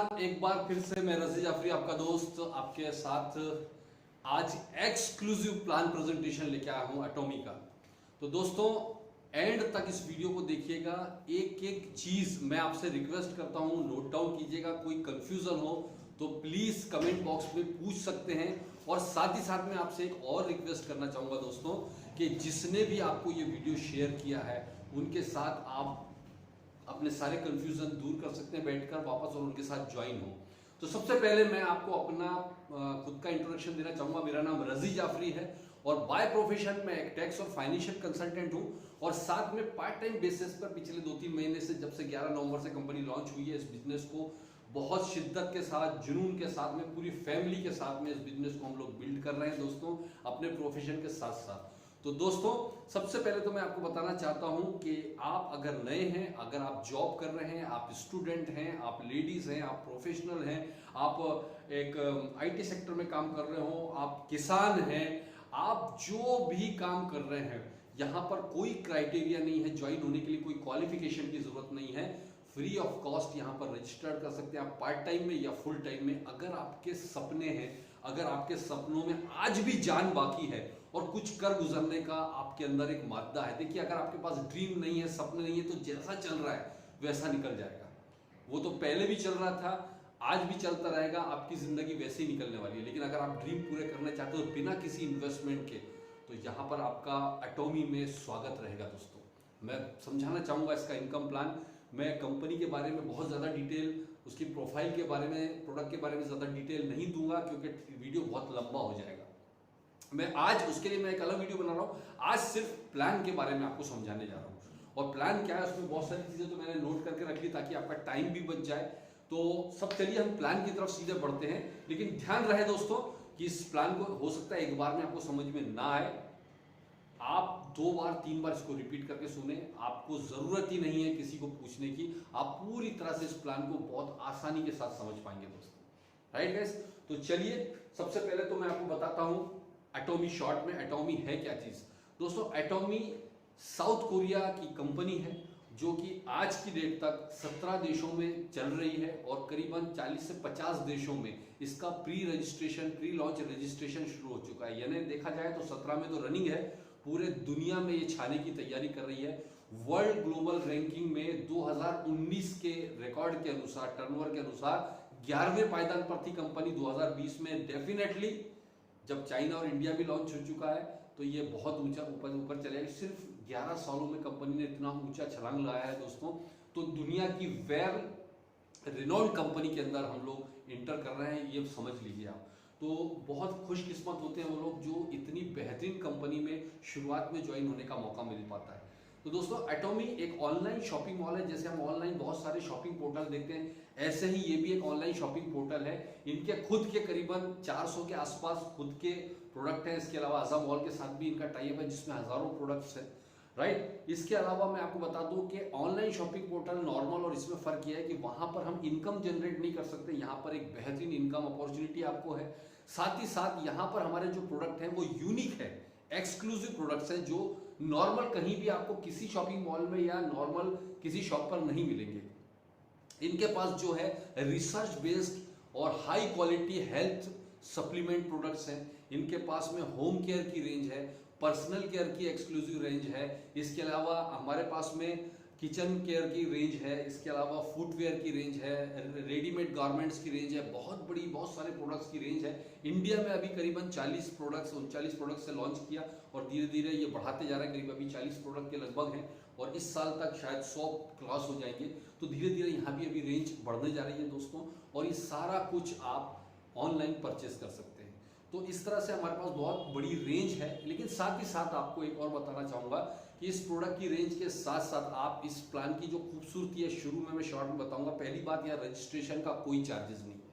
एक बार फिर से मैं रजी जाफरी आपका दोस्त आपके साथ आज एक्सक्लूसिव प्लान प्रेजेंटेशन लेके आया हूं एटॉमी का। तो दोस्तों एंड तक इस वीडियो को देखिएगा, एक एक चीज मैं आपसे रिक्वेस्ट करता हूं, नोट डाउन कीजिएगा। कोई कंफ्यूजन हो तो प्लीज कमेंट बॉक्स में पूछ सकते हैं। और साथ ही साथ मैं आपसे एक और रिक्वेस्ट करना चाहूंगा दोस्तों कि जिसने भी आपको ये वीडियो शेयर किया है उनके साथ आप अपने सारे कंफ्यूजन दूर कर सकते हैं बैठकर वापस और उनके साथ ज्वाइन हो। तो सबसे पहले मैं आपको अपना खुद का इंट्रोडक्शन देना चाहूंगा। मेरा नाम रजी जाफरी है और बाय प्रोफेशन मैं एक टैक्स और फाइनेंशियल कंसल्टेंट हूं और साथ में पार्ट टाइम बेसिस पर पिछले 2-3 महीने से, जब से 11 नवंबर से कंपनी लॉन्च हुई है, इस बिजनेस को बहुत शिद्दत के साथ, जुनून के साथ में, पूरी फैमिली के साथ में इस बिजनेस को हम लोग बिल्ड कर रहे हैं दोस्तों, अपने प्रोफेशन के साथ साथ। तो दोस्तों सबसे पहले तो मैं आपको बताना चाहता हूं कि आप अगर नए हैं, अगर आप जॉब कर रहे हैं, आप स्टूडेंट हैं, आप लेडीज हैं, आप प्रोफेशनल हैं, आप एक आईटी सेक्टर में काम कर रहे हो, आप किसान हैं, आप जो भी काम कर रहे हैं, यहां पर कोई क्राइटेरिया नहीं है ज्वाइन होने के लिए, कोई क्वालिफिकेशन की जरूरत नहीं है। फ्री ऑफ कॉस्ट यहां पर रजिस्टर कर सकते हैं आप, पार्ट टाइम में या फुल टाइम में। अगर आपके सपने हैं, अगर आपके सपनों में आज भी जान बाकी है और कुछ कर गुजरने का आपके अंदर एक मादा है, देखिए अगर आपके पास ड्रीम नहीं है, सपने नहीं है, तो जैसा चल रहा है वैसा निकल जाएगा। वो तो पहले भी चल रहा था, आज भी चलता रहेगा, आपकी जिंदगी वैसे ही निकलने वाली है। लेकिन अगर आप ड्रीम पूरे करना चाहते हो बिना किसी इन्वेस्टमेंट के, तो यहाँ पर आपका एटॉमी में स्वागत रहेगा दोस्तों। मैं समझाना चाहूंगा इसका इनकम प्लान। मैं कंपनी के बारे में बहुत ज़्यादा डिटेल, उसकी प्रोफाइल के बारे में, प्रोडक्ट के बारे में ज़्यादा डिटेल नहीं दूंगा क्योंकि वीडियो बहुत लंबा हो जाएगा। मैं आज उसके लिए मैं एक अलग वीडियो बना रहा हूँ। आज सिर्फ प्लान के बारे में आपको समझाने जा रहा हूँ। और प्लान क्या है, उसमें बहुत सारी चीज़ें तो मैंने नोट करके रख ली ताकि आपका टाइम भी बच जाए। तो सब चलिए हम प्लान की तरफ सीधे बढ़ते हैं। लेकिन ध्यान रहे दोस्तों कि इस प्लान को हो सकता है एक बार में आपको समझ में ना आए, आप 2 बार 3 बार इसको रिपीट करके सुने। आपको जरूरत ही नहीं है किसी को पूछने की, आप पूरी तरह से इस प्लान को बहुत आसानी के साथ समझ पाएंगे दोस्तों। राइट गाइस, तो चलिए सबसे पहले तो मैं आपको बताता हूं एटॉमी। शॉर्ट में एटॉमी है क्या चीज दोस्तों? एटॉमी साउथ कोरिया की कंपनी है जो कि आज की डेट तक 17 देशों में चल रही है और करीबन 40 से 50 देशों में इसका pre registration, pre launch registration शुरू हो चुका है। यानी देखा जाए तो 17 में तो रनिंग है, पूरे दुनिया में ये छाने की तैयारी कर रही है। वर्ल्ड ग्लोबल रैंकिंग में 2019 के रिकॉर्ड के अनुसार, टर्नओवर के अनुसार 11वें पायदान पर थी कंपनी। 2020 में डेफिनेटली जब चाइना और इंडिया भी लॉन्च हो चुका है तो ये बहुत ऊंचा ऊपर चले। सिर्फ 11 सालों में कंपनी ने इतना ऊंचा छलांग लगाया है दोस्तों। तो दुनिया की वेल रिनोन्ड कंपनी के अंदर हम लोग इंटर कर रहे हैं, ये समझ लीजिए आप। तो बहुत खुशकिस्मत होते हैं वो लोग जो इतनी बेहतरीन कंपनी में शुरुआत में ज्वाइन होने का मौका मिल पाता है। तो दोस्तों एटॉमी एक ऑनलाइन शॉपिंग मॉल है। जैसे हम ऑनलाइन बहुत सारे शॉपिंग पोर्टल देखते हैं, ऐसे ही ये भी एक ऑनलाइन शॉपिंग पोर्टल है। इनके खुद के करीबन 400 के आसपास खुद के प्रोडक्ट हैं। इसके अलावा अज़ा मॉल के साथ भी इनका टाई अप है जिसमें हजारों प्रोडक्ट्स हैं। राइट, इसके अलावा मैं आपको बता दूं कि ऑनलाइन शॉपिंग पोर्टल नॉर्मल और इसमें फर्क यह है कि वहां पर हम इनकम जनरेट नहीं कर सकते, यहाँ पर एक बेहतरीन इनकम अपॉर्चुनिटी आपको है। साथ ही साथ यहाँ पर हमारे जो प्रोडक्ट हैं वो यूनिक है, एक्सक्लूसिव प्रोडक्ट्स हैं जो नॉर्मल कहीं भी आपको किसी शॉपिंग मॉल में या नॉर्मल किसी शॉप पर नहीं मिलेंगे। इनके पास जो है रिसर्च बेस्ड और high quality health supplement products हैं। इनके पास में होम केयर की रेंज है, पर्सनल केयर की एक्सक्लूसिव रेंज है। इसके अलावा हमारे पास में किचन केयर की रेंज है। इसके अलावा फुटवेयर की रेंज है, रेडीमेड गारमेंट्स की रेंज है, बहुत बड़ी, बहुत सारे प्रोडक्ट्स की रेंज है। इंडिया में अभी करीबन 40 प्रोडक्ट्स, 39 प्रोडक्ट्स से लॉन्च किया और धीरे धीरे ये बढ़ाते जा रहे हैं। करीब अभी 40 प्रोडक्ट के लगभग हैं और इस साल तक शायद 100 क्रॉस हो जाएंगे। तो धीरे धीरे यहाँ भी अभी रेंज बढ़ने जा रही है दोस्तों। और ये सारा कुछ आप ऑनलाइन परचेस कर सकते हैं। तो इस तरह से हमारे पास बहुत बड़ी रेंज है। लेकिन साथ ही साथ आपको एक और बताना चाहूँगा कि इस प्रोडक्ट की रेंज के साथ साथ आप इस प्लान की जो खूबसूरती है, शुरू में मैं शॉर्ट में बताऊंगा। पहली बात, यहाँ रजिस्ट्रेशन का कोई चार्जेस नहीं है,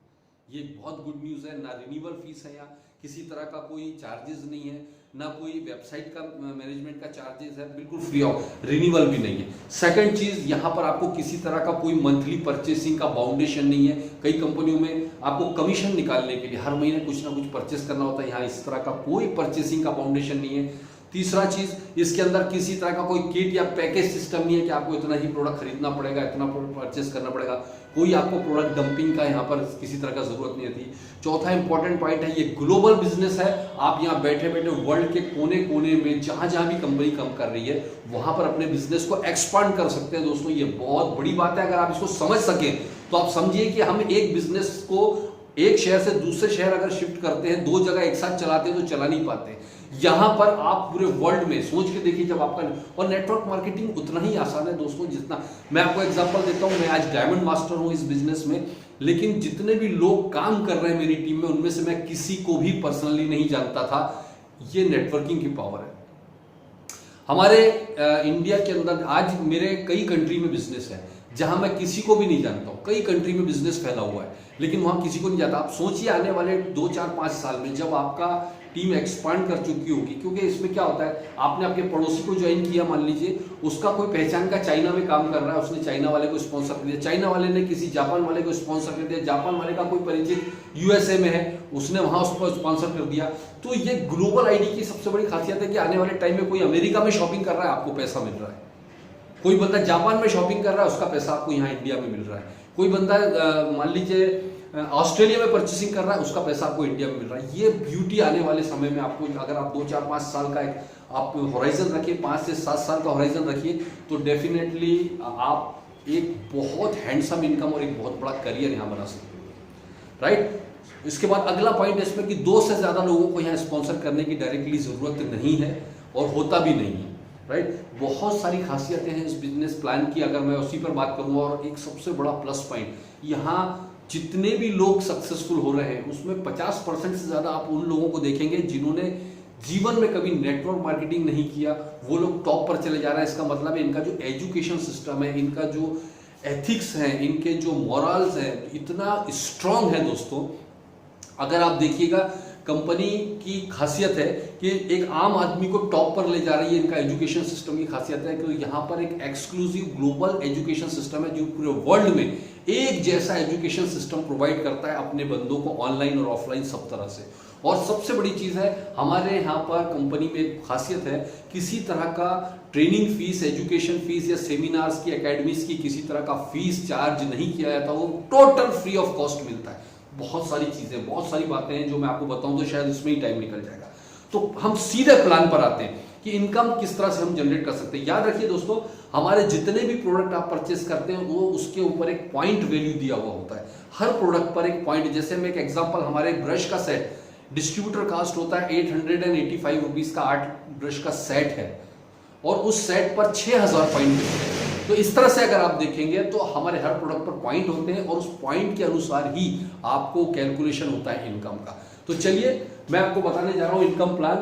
ये बहुत गुड न्यूज़ है। ना रिन्यूअल फीस है, यहाँ किसी तरह का कोई चार्जेस नहीं है, ना कोई वेबसाइट का मैनेजमेंट का चार्जेस है, बिल्कुल फ्री ऑफ, रिन्यूअल भी नहीं है। सेकंड चीज़, यहाँ पर आपको किसी तरह का कोई मंथली परचेसिंग का बाउंडेशन नहीं है। कई कंपनियों में आपको कमीशन निकालने के लिए हर महीने कुछ ना कुछ परचेस करना होता है, यहाँ इस तरह का कोई परचेसिंग का बाउंडेशन नहीं है। तीसरा चीज, इसके अंदर किसी तरह का कोई किट या पैकेज सिस्टम नहीं है कि आपको इतना ही प्रोडक्ट खरीदना पड़ेगा, इतना परचेस करना पड़ेगा, कोई आपको प्रोडक्ट डंपिंग का यहाँ पर किसी तरह का जरूरत नहीं होती। चौथा इंपॉर्टेंट पॉइंट है, ये ग्लोबल बिजनेस है। आप यहाँ बैठे बैठे वर्ल्ड के कोने कोने में जहां जहां भी कंपनी काम कर रही है वहां पर अपने बिजनेस को एक्सपांड कर सकते हैं। दोस्तों ये बहुत बड़ी बात है, अगर आप इसको समझ सकें तो आप समझिए कि हम एक बिजनेस को एक शहर से दूसरे शहर अगर शिफ्ट करते हैं, दो जगह एक साथ चलाते हैं तो चला नहीं पाते। यहां पर आप पूरे वर्ल्ड में सोच के देखिए जब आपका, और नेटवर्क मार्केटिंग उतना ही आसान है दोस्तों जितना, मैं आपको एग्जांपल देता हूं, मैं आज डायमंड मास्टर हूं इस बिजनेस में, लेकिन जितने भी लोग काम कर रहे हैं मेरी टीम में उनमें से मैं किसी को भी पर्सनली नहीं जानता था। ये नेटवर्किंग की पावर है। हमारे इंडिया के अंदर आज मेरे कई कंट्री में बिजनेस है जहां मैं किसी को भी नहीं जानता हूं। कई कंट्री में बिजनेस फैला हुआ है लेकिन वहां किसी को नहीं जानता। आप सोचिए आने वाले 2, 4, 5 साल में जब आपका टीम एक्सपांड कर चुकी होगी, क्योंकि इसमें क्या होता है, आपने आपके पड़ोसी को ज्वाइन किया, मान लीजिए उसका कोई पहचान का चाइना में काम कर रहा है, उसने चाइना वाले को स्पॉन्सर कर दिया, चाइना वाले ने किसी जापान वाले को स्पॉन्सर कर दिया, जापान वाले का कोई परिचित यूएसए में है, उसने वहां उसको स्पॉन्सर कर दिया। तो ये ग्लोबल आईडी की सबसे बड़ी खासियत है कि आने वाले टाइम में कोई अमेरिका में शॉपिंग कर रहा है, आपको पैसा मिल रहा है। कोई बंदा जापान में शॉपिंग कर रहा है, उसका पैसा आपको यहाँ इंडिया में मिल रहा है। कोई बंदा मान लीजिए ऑस्ट्रेलिया में परचेसिंग कर रहा है, उसका पैसा आपको इंडिया में मिल रहा है। ये ब्यूटी आने वाले समय में आपको, अगर आप 2, 4, 5 साल का एक आप होराइजन रखिए, 5 से 7 साल का होराइजन रखिए, तो डेफिनेटली आप एक बहुत हैंडसम इनकम और एक बहुत बड़ा करियर यहाँ बना सकते हो, राइट। इसके बाद अगला पॉइंट है इसमें कि 2 से ज्यादा लोगों को यहाँ स्पॉन्सर करने की डायरेक्टली जरूरत नहीं है और होता भी नहीं है, राइट। बहुत सारी खासियतें हैं इस बिजनेस प्लान की, अगर मैं उसी पर बात करूंगा। और एक सबसे बड़ा प्लस पॉइंट, यहाँ जितने भी लोग सक्सेसफुल हो रहे हैं उसमें 50% से ज्यादा आप उन लोगों को देखेंगे जिन्होंने जीवन में कभी नेटवर्क मार्केटिंग नहीं किया, वो लोग टॉप पर चले जा रहे हैं। इसका मतलब है इनका जो एजुकेशन सिस्टम है, इनका जो एथिक्स है, इनके जो मॉरल्स है, इतना स्ट्रांग है दोस्तों। अगर आप देखिएगा कंपनी की खासियत है कि एक आम आदमी को टॉप पर ले जा रही है, इनका एजुकेशन सिस्टम की खासियत है कि यहाँ पर एक एक्सक्लूसिव ग्लोबल एजुकेशन सिस्टम है जो पूरे वर्ल्ड में एक जैसा एजुकेशन सिस्टम प्रोवाइड करता है अपने बंदों को, ऑनलाइन और ऑफलाइन सब तरह से। और सबसे बड़ी चीज है हमारे यहाँ पर कंपनी में एक खासियत है, किसी तरह का ट्रेनिंग फीस, एजुकेशन फीस या सेमिनार्स की, एकेडमीज की किसी तरह का फीस चार्ज नहीं किया जाता, वो टोटल फ्री ऑफ कॉस्ट मिलता है। बहुत सारी चीजें, बहुत सारी बातें हैं जो मैं आपको बताऊं तो शायद इसमें ही टाइम निकल जाएगा। तो हम सीधे प्लान पर आते हैं कि इनकम किस तरह से हम जनरेट कर सकते हैं। याद रखिए दोस्तों, हमारे जितने भी प्रोडक्ट आप परचेस करते हैं वो उसके ऊपर एक पॉइंट वैल्यू दिया हुआ होता है, हर प्रोडक्ट पर एक पॉइंट। जैसे मैं एक एग्जांपल, हमारे ब्रश का सेट डिस्ट्रीब्यूटर कास्ट होता है 885 रुपीज का 8 ब्रश का सेट है और उस सेट पर 6000 पॉइंट मिलते हैं। तो इस तरह से अगर आप देखेंगे तो हमारे हर प्रोडक्ट पर पॉइंट होते हैं और उस पॉइंट के अनुसार ही आपको कैलकुलेशन होता है इनकम का। तो चलिए मैं आपको बताने जा रहा हूं income plan.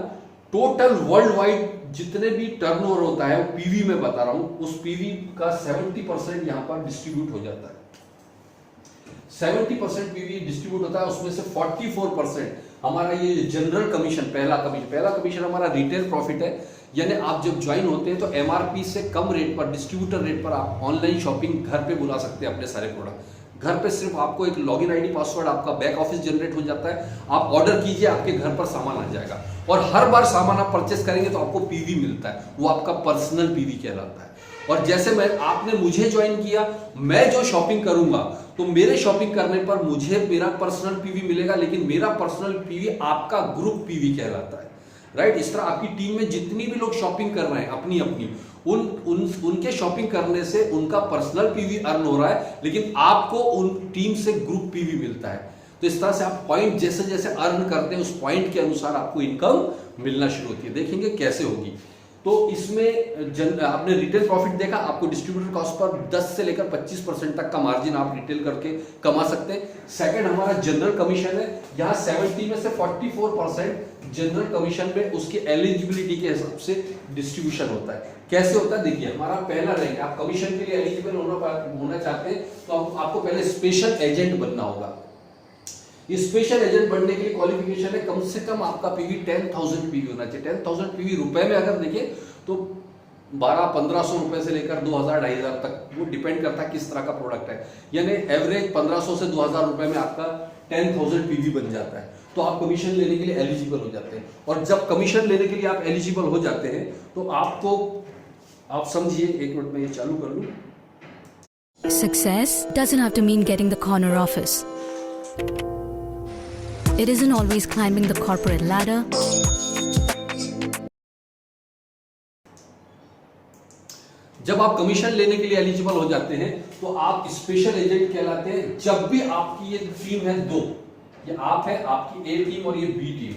Total world wide जितने भी टर्नओवर होता है वो पीवी में बता रहा हूं, उस पीवी का 70% यहां पर डिस्ट्रीब्यूट हो जाता है। 70% पीवी डिस्ट्रीब्यूट होता है, उसमें से 44% हमारा ये जनरल कमीशन, पहला कमीशन हमारा रिटेल प्रॉफिट है। यानी आप जब ज्वाइन होते हैं तो एमआरपी से कम रेट पर, डिस्ट्रीब्यूटर रेट पर आप ऑनलाइन शॉपिंग घर पे बुला सकते हैं अपने सारे प्रोडक्ट। घर पे सिर्फ आपको एक लॉगिन आईडी, पासवर्ड, आपका बैक ऑफिस जनरेट हो जाता है, आप ऑर्डर कीजिए, आपके घर पर सामान आ जाएगा। और हर बार सामान आप परचेस करेंगे तो आपको पीवी मिलता है, वो आपका पर्सनल पीवी कहलाता है। और जैसे आपने मुझे ज्वाइन किया, मैं जो शॉपिंग करूंगा तो मेरे शॉपिंग करने पर मुझे मेरा पर्सनल पीवी मिलेगा, लेकिन मेरा पर्सनल पीवी आपका ग्रुप पीवी कहलाता है, राइट। इस तरह आपकी टीम में जितनी भी लोग शॉपिंग कर रहे हैं अपनी अपनी, उनके शॉपिंग करने से उनका पर्सनल पीवी अर्न हो रहा है, लेकिन आपको उन टीम से ग्रुप पीवी मिलता है। तो इस तरह से आप पॉइंट जैसे जैसे अर्न करते हैं उस पॉइंट के अनुसार आपको इनकम मिलना शुरू होती है। देखेंगे कैसे होगी। तो इसमें आपने रिटेल प्रॉफिट देखा, आपको डिस्ट्रीब्यूटर कॉस्ट पर 10 से लेकर 25% तक का मार्जिन आप रिटेल करके कमा सकते हैं। सेकंड हमारा जनरल कमीशन है, यहाँ 70 में से 44% जनरल कमीशन में उसके एलिजिबिलिटी के हिसाब से डिस्ट्रीब्यूशन होता है। कैसे होता है देखिए, हमारा पहला रैंक, आप कमीशन के लिए एलिजिबल होना चाहते हैं तो आपको पहले स्पेशल एजेंट बनना होगा। स्पेशल एजेंट बनने के लिए क्वालिफिकेशन है कम से कम आपका पीवी 10,000 पीवी होना चाहिए। 10,000 पीवी रुपए में अगर देखें तो 1200-1500 रुपए से लेकर 2000-2500 तक, वो डिपेंड करता है किस तरह का प्रोडक्ट है। यानी एवरेज 1500 से 2000 रुपए में आपका 10,000 पीवी बन जाता है, तो आप कमीशन लेने के लिए एलिजिबल हो जाते हैं। और जब कमीशन लेने के लिए आप एलिजिबल हो जाते हैं तो आपको, आप समझिए, 1 मिनट में ये चालू कर लूं। Success doesn't have to mean getting the corner office. It isn't always climbing the corporate ladder. जब आप कमीशन लेने के लिए एलिजिबल हो जाते हैं तो आप स्पेशल एजेंट कहलाते हैं। जब भी आपकी ये टीम है दो, ये आप है, आपकी ए टीम और ये बी टीम,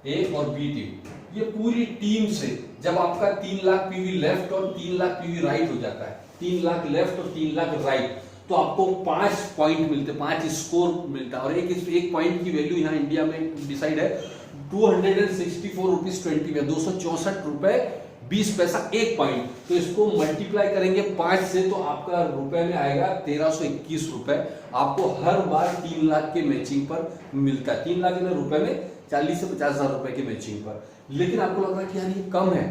ए और बी टीम, ये पूरी टीम से जब आपका 3 लाख पीवी लेफ्ट और 3 लाख पीवी राइट हो जाता है, 3 लाख लेफ्ट और 3 लाख राइट, तो आपको 5 पॉइंट मिलते, 5 स्कोर मिलता है। और एक पॉइंट की वैल्यू यहाँ इंडिया में डिसाइड है 264 रुपीज 20 में, 264 रुपए 20 पैसा एक पॉइंट। तो इसको मल्टीप्लाई करेंगे 5 से तो आपका रुपए में आएगा 1321 रुपए। आपको हर बार 3 लाख के मैचिंग पर मिलता है। 3 लाख रुपए में 40 से 50 हजार रुपए की मैचिंग पर। लेकिन आपको लग रहा है कि यार ये कम है,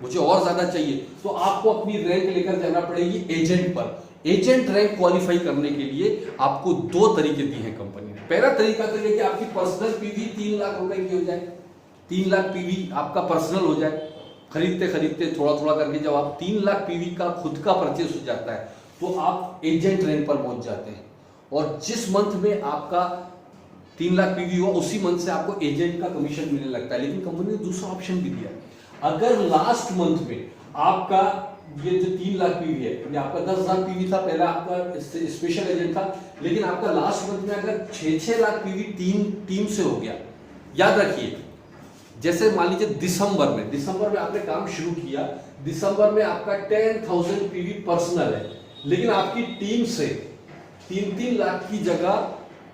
मुझे और ज्यादा चाहिए, तो आपको अपनी रैंक लेकर जाना पड़ेगी एजेंट पर। एजेंट रैंक क्वालिफाई करने के लिए आपको 2 तरीके दिए हैं कंपनी ने। पहला तरीका तो ये कि आपकी पर्सनल पीवी 3 लाख रुपए की हो जाए, 3 लाख पीवी आपका पर्सनल हो जाए। खरीदते खरीदते थोड़ा थोड़ा करके जब आप 3 लाख पीवी का खुद का परचेस हो जाता है तो आप एजेंट रैंक पर पहुंच जाते हैं। और जिस मंथ में आपका 3 लाख पीवी हुआ उसी मंथ से आपको एजेंट का कमीशन मिलने लगता है। लेकिन कंपनी ने दूसरा ऑप्शन भी दिया, अगर लास्ट मंथ में आपका ये जो 3 लाख पीवी है, ये आपका 10,000 पीवी था, पहला आपका स्पेशल एजेंट था, लेकिन आपका लास्ट मंथ में अगर 6-6 लाख पीवी टीम से हो गया, याद रखिए, जैसे मान लीजिए दिसंबर में आपने काम शुरू किया, दिसंबर में आपका 10,000 पीवी पर्सनल है, लेकिन आपकी टीम से 3-3 लाख की जगह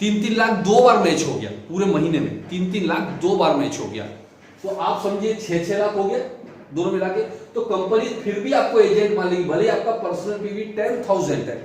3-3 लाख 2 बार मैच हो गया, पूरे महीने में 3-3 लाख 2 बार मैच हो गया, तो आप समझिए 6-6 लाख हो गया दोनों मिला के। तो कंपनी फिर भी आपको एजेंट मान लेगी, भले आपका पर्सनल पीवी 10,000 है,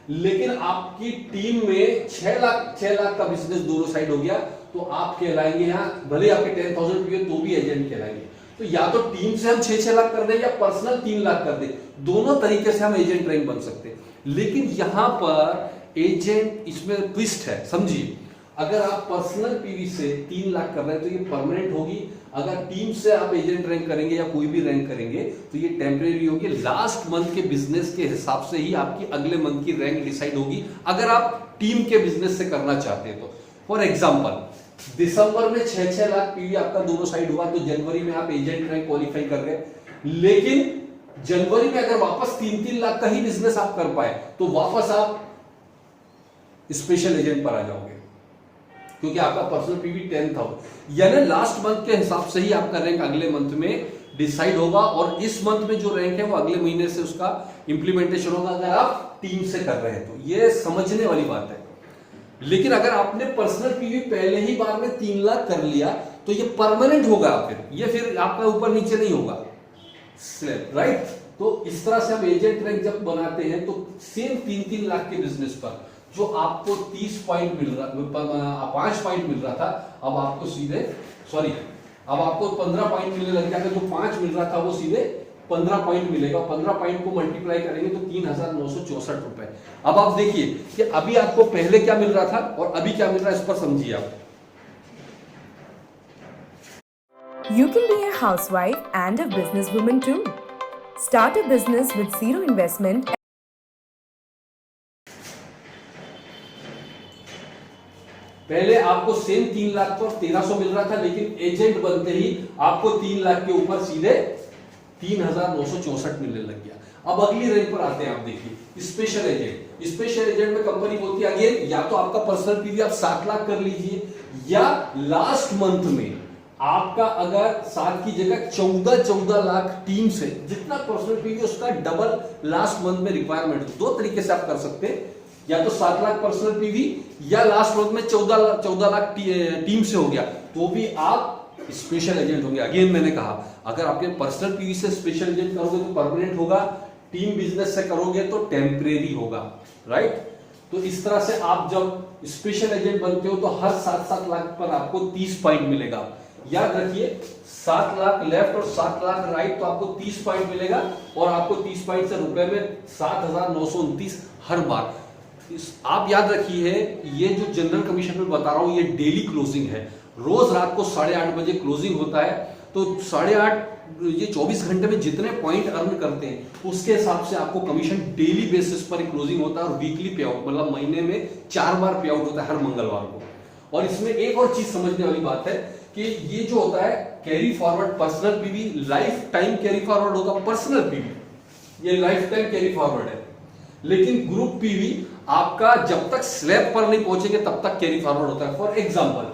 लेकिन आपकी टीम में 6 लाख का बिजनेस दोनों साइड हो गया, तो आप कहलाएंगे यहाँ, भले आपके 10,000 पीवी तो भी एजेंट कहलाएंगे। तो या तो टीम से हम 6-6 लाख कर दें या पर्सनल 3 लाख कर दें, दोनों तरीके से हम एजेंट रैंक बन सकते हैं। लेकिन यहां पर एजेंट, इसमें ट्विस्ट है, समझिए। अगर आप पर्सनल पीवी से 3 लाख कर रहे हैं तो ये परमानेंट होगी। अगर टीम से आप एजेंट रैंक करेंगे या कोई भी रैंक करेंगे तो ये टेम्परेरी होगी। लास्ट मंथ के बिजनेस के हिसाब से ही आपकी अगले मंथ की रैंक डिसाइड होगी, अगर आप टीम के बिजनेस से करना चाहते हैं तो। फॉर एग्जाम्पल, दिसंबर में 6-6 लाख पीवी आपका दोनों साइड हुआ, तो जनवरी में आप एजेंट रैंक क्वालिफाई कर गए। लेकिन जनवरी में अगर वापस 3-3 लाख का ही बिजनेस आप कर पाए तो वापस आप स्पेशल एजेंट पर आ जाओगे, क्योंकि आपका पर्सनल पीवी 10,000। यानी लास्ट मंथ के हिसाब से ही आपका रैंक अगले मंथ में डिसाइड होगा, और इस मंथ में जो रैंक है वो अगले महीने से उसका इंप्लीमेंटेशन होगा, अगर आप टीम से कर रहे हैं तो। ये समझने वाली बात है। लेकिन अगर आपने पर्सनल पीवी पहले ही बार में 3 लाख कर लिया तो ये परमानेंट होगा, फिर आपका ऊपर नीचे नहीं होगा, राइट। तो इस तरह से हम एजेंट रैंक जब बनाते हैं तो सेम 3-3 लाख के बिजनेस पर जो आपको 30 पॉइंट मिल रहा, 5 पॉइंट मिल रहा था, अब आपको सीधे, अब आपको 15 पॉइंट मिलने लग जाएगा। जो 5 मिल रहा था वो सीधे 15 पॉइंट मिलेगा। 15 पॉइंट को मल्टीप्लाई करेंगे तो 3,964 रुपए। अब आप देखिए कि अभी आपको पहले क्या मिल रहा था और अभी क्या मिल रहा है, इस पर समझिए आप। You can be a housewife and a businesswoman too. Start a business with zero investment. पहले आपको सेम 3 लाख पर 1300 मिल रहा था, लेकिन एजेंट बनते ही आपको 3 लाख के ऊपर सीधे 3,964 मिलने लग गया। अब अगली रेंज पर आते हैं, आप देखिए स्पेशल एजेंट। स्पेशल एजेंट में कंपनी बोलती है अगेन, या तो आपका पर्सनल पीवी आप 7 लाख कर लीजिए, या लास्ट मंथ में आपका अगर 7 की जगह 14 लाख टीम से जितना पर्सनल पीवी उसका डबल लास्ट मंथ में रिक्वायरमेंट। 2 तरीके से आप कर सकते हैं, या तो 7 लाख पर्सनल पीवी, या लास्ट मंथ में 14 लाख टीम से हो गया तो भी आप स्पेशल एजेंट होंगे। अगेन मैंने कहा, अगर आपके पर्सनल पीवी से स्पेशल एजेंट करोगे तो परमानेंट होगा, टीम बिजनेस से करोगे तो टेम्परेरी होगा, राइट। तो इस तरह से आप जब स्पेशल एजेंट बनते हो तो हर 7-7 लाख पर आपको 30 पॉइंट मिलेगा। याद रखिए 7 लाख लेफ्ट और 7 लाख राइट, तो आपको 30 पॉइंट मिलेगा और आपको 30 पॉइंट से रुपए में 7,929 हर बार। आप याद रखिए ये जो जनरल कमीशन में बता रहा हूं ये डेली क्लोजिंग है, रोज रात को 8:30 बजे क्लोजिंग होता है। तो 8:30 ये 24 घंटे में जितने पॉइंट अर्न करते हैं उसके हिसाब से आपको कमीशन डेली बेसिस पर क्लोजिंग होता है और वीकली पे आउट, मतलब महीने में 4 बार पे आउट होता है हर मंगलवार को। और इसमें एक और चीज समझने वाली बात है कि ये जो होता है carry forward personal PV, life time carry forward होगा पर्सनल पीवी, ये लाइफ टाइम कैरी फॉरवर्ड है। लेकिन ग्रुप पीवी आपका जब तक स्लैब पर नहीं पहुंचेंगे तब तक कैरी फॉरवर्ड होता है। फॉर एग्जांपल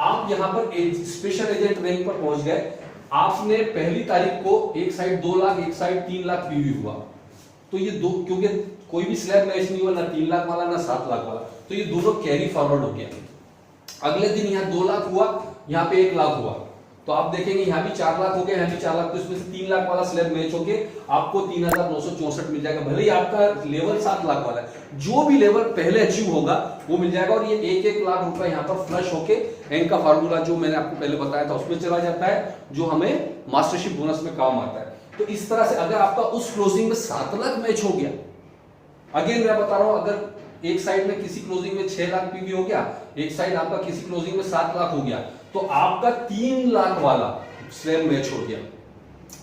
आप यहां पर स्पेशल एजेंट रैंक पर पहुंच गए, आपने पहली तारीख को एक साइड 2 लाख एक साइड 3 लाख पीवी हुआ, तो ये दो, क्योंकि कोई भी स्लैब मैच नहीं हुआ, ना 3 लाख वाला ना 7 लाख वाला, तो ये दोनों कैरी फॉरवर्ड हो गया। अगले दिन यहाँ 2 लाख हुआ, यहाँ पे 1 लाख हुआ, तो आप देखेंगे यहाँ भी 4 लाख हो गया, यहाँ भी 4 लाख, तो इसमें से 3 लाख वाला स्लैब मैच होके आपको 3,964 मिल जाएगा। भले ही आपका लेवल 7 लाख वाला है, जो भी लेवल पहले अचीव होगा वो मिल जाएगा। और ये 1-1 लाख रुपए यहाँ पर फ्लश होके एंक का फार्मूला जो मैंने आपको पहले बताया था उसमें चला जाता है, जो हमें मास्टरशिप बोनस में काम आता है। तो इस तरह से अगर आपका उस क्लोजिंग में 7 लाख मैच हो गया, अगेन मैं बता रहा हूं, अगर एक साइड में किसी क्लोजिंग में 6 लाख पीवी हो गया, एक साइड आपका किसी क्लोजिंग में 7 लाख हो गया, तो आपका 3 लाख वाला स्लैब मैच हो गया,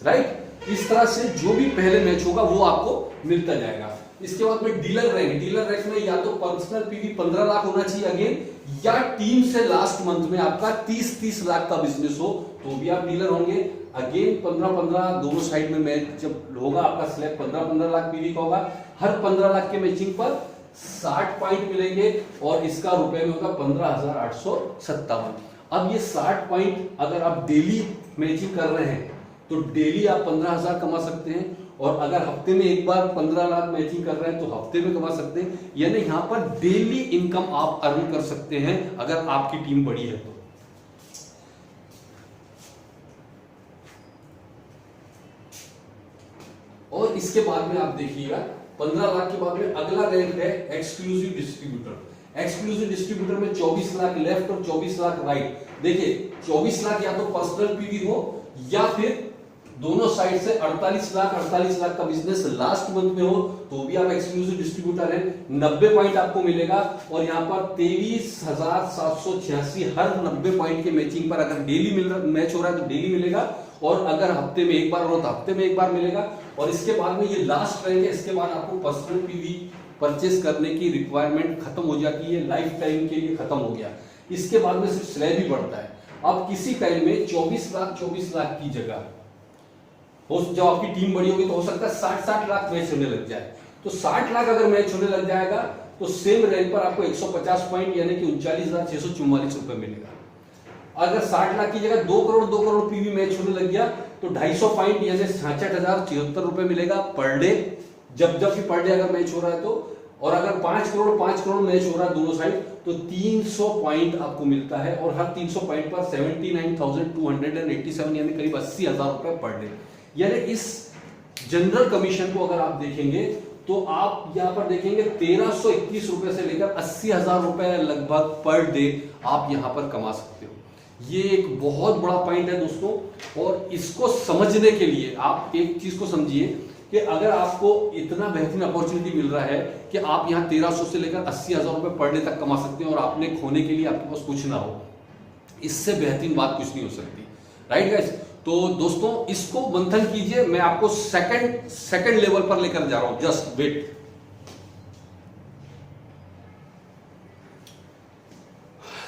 राइट। इस तरह से जो भी पहले मैच होगा वो आपको मिलता जाएगा। इसके बाद में डीलर रैंक में या तो पर्सनल पीवी 15 लाख होना चाहिए अगेन, या टीम से लास्ट मंथ में आपका 30-30 लाख का बिजनेस हो तो भी आप डीलर होंगे। अगेन 15-15 दोनों साइड में मैच जब होगा, आपका स्लैब 15-15 लाख पीवी का होगा, हर 15 लाख के मैचिंग पर 60 पॉइंट मिलेंगे और इसका रुपए में होगा 15,857। अब ये 60 पॉइंट अगर आप डेली मैचिंग कर रहे हैं तो डेली आप 15,000 कमा सकते हैं, और अगर हफ्ते में एक बार 15 लाख मैचिंग कर रहे हैं तो हफ्ते में कमा सकते हैं। यानी यहां पर डेली इनकम आप अर्न कर सकते हैं अगर आपकी टीम बड़ी है तो। और इसके बाद में आप देखिएगा 15 लाख के बाद में अगला रैंक है एक्सक्लूसिव डिस्ट्रीब्यूटर। एक्सक्लूसिव डिस्ट्रीब्यूटर में 24 लाख लेफ्ट और 24 लाख राइट। देखिए 24 लाख या तो पर्सनल पीवी हो या फिर दोनों साइड से 48 लाख का बिजनेस लास्ट मंथ में हो तो भी आप एक्सक्लूसिव डिस्ट्रीब्यूटर हैं। 90 पॉइंट आपको मिलेगा और यहाँ पर 23,786 हर 90 पॉइंट के मैचिंग पर अगर डेली मैच हो रहा है तो डेली मिलेगा, और अगर हफ्ते में एक बार हो तो हफ्ते में एक बार मिलेगा। और इसके बाद में ये लास्ट रैंक है, इसके बाद आपको पर्सनल पीवी परचेस करने की रिक्वायरमेंट खत्म हो जाती है, लाइफ टाइम के लिए खत्म हो गया। इसके बाद में सिर्फ स्लैब ही बढ़ता है। अब किसी टाइम में 24 लाख की जगह जब आपकी टीम बड़ी होगी तो हो सकता है 60 लाख मैच होने लग जाए। तो 60 लाख अगर मैच होने लग जाएगा तो सेम रैंक पर आपको 150 पॉइंट यानी कि 39,644 रुपए मिलेगा। अगर 60 लाख की जगह 2 करोड़ पीवी मैच होने लग गया तो 250 पॉइंट यानी 66,074 रुपए मिलेगा पर डे, जब भी पर डे अगर मैच हो रहा है तो। और अगर 5 करोड़ मैच हो रहा है दोनों साइड तो 300 पॉइंट आपको मिलता है, और हर 300 पॉइंट पर 79,287 यानी करीब 80,000 रुपए पर डे। यानी इस जनरल कमीशन को अगर आप देखेंगे तो आप यहां पर देखेंगे 1,321 रुपए से लेकर 80,000 रुपए लगभग पर डे आप यहां पर कमा सकते हो। ये एक बहुत बड़ा पॉइंट है दोस्तों, और इसको समझने के लिए आप एक चीज को समझिए कि अगर आपको इतना बेहतरीन अपॉर्चुनिटी मिल रहा है कि आप यहां 1,300 से लेकर 80,000 रुपए पर डे तक कमा सकते हैं और आपने खोने के लिए आपके पास कुछ ना हो, इससे बेहतरीन बात कुछ नहीं हो सकती, राइट गाइस। तो दोस्तों इसको मंथन कीजिए, मैं आपको सेकंड लेवल पर लेकर जा रहा हूं, जस्ट वेट।